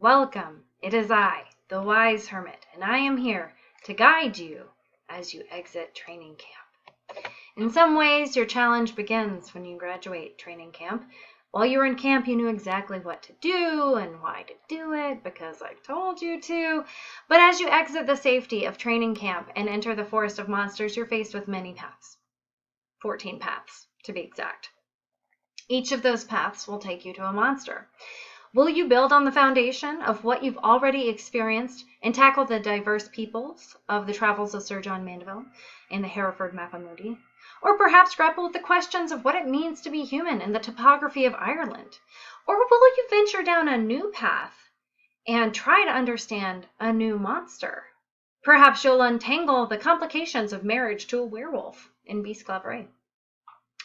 Welcome, it is I, the Wise Hermit, and I am here to guide you as you exit training camp. In some ways, your challenge begins when you graduate training camp. While you were in camp, you knew exactly what to do and why to do it because I told you to. But as you exit the safety of training camp and enter the forest of monsters, you're faced with many paths. 14 paths, to be exact. Each of those paths will take you to a monster. Will you build on the foundation of what you've already experienced and tackle the diverse peoples of the travels of Sir John Mandeville and the Hereford Mapamundi? Or perhaps grapple with the questions of what it means to be human in the topography of Ireland? Or will you venture down a new path and try to understand a new monster? Perhaps you'll untangle the complications of marriage to a werewolf in Beastclaveray.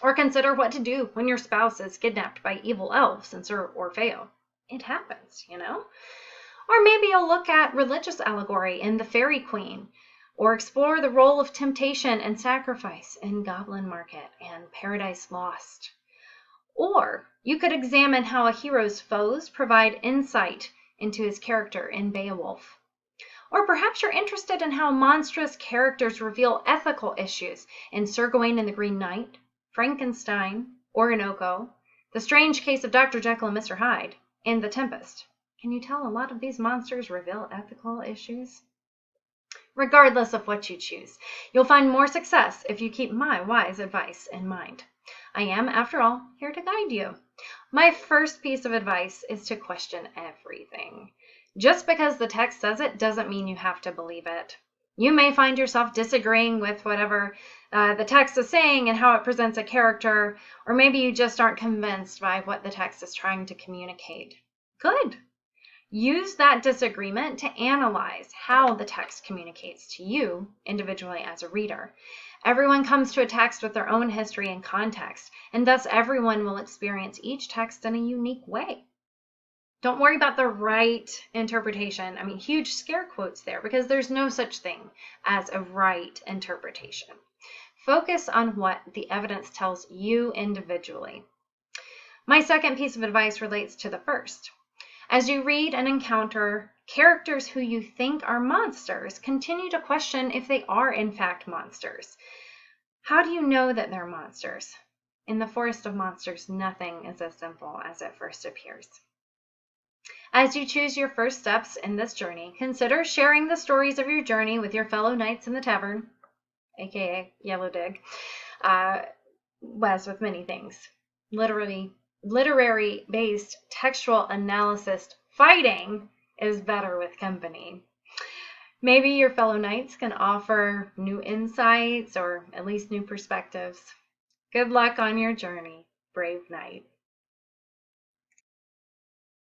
Or consider what to do when your spouse is kidnapped by evil elves in Sir Orfeo. It happens, you know? Or maybe you'll look at religious allegory in The Fairy Queen, or explore the role of temptation and sacrifice in Goblin Market and Paradise Lost. Or you could examine how a hero's foes provide insight into his character in Beowulf. Or perhaps you're interested in how monstrous characters reveal ethical issues in Sir Gawain and the Green Knight, Frankenstein, Orinoco, The Strange Case of Dr. Jekyll and Mr. Hyde, and The Tempest. Can you tell a lot of these monsters reveal ethical issues? Regardless of what you choose, you'll find more success if you keep my wise advice in mind. I am, after all, here to guide you. My first piece of advice is to question everything. Just because the text says it doesn't mean you have to believe it. You may find yourself disagreeing with whatever the text is saying and how it presents a character, or maybe you just aren't convinced by what the text is trying to communicate. Good. Use that disagreement to analyze how the text communicates to you individually as a reader. Everyone comes to a text with their own history and context, and thus everyone will experience each text in a unique way. Don't worry about the right interpretation. I mean, huge scare quotes there, because there's no such thing as a right interpretation. Focus on what the evidence tells you individually. My second piece of advice relates to the first. As you read and encounter characters who you think are monsters, continue to question if they are in fact monsters. How do you know that they're monsters? In the forest of monsters, nothing is as simple as it first appears. As you choose your first steps in this journey, consider sharing the stories of your journey with your fellow knights in the tavern, aka Yellow Dig, as with many things. Literary-based textual analysis fighting is better with company. Maybe your fellow knights can offer new insights or at least new perspectives. Good luck on your journey, brave knight.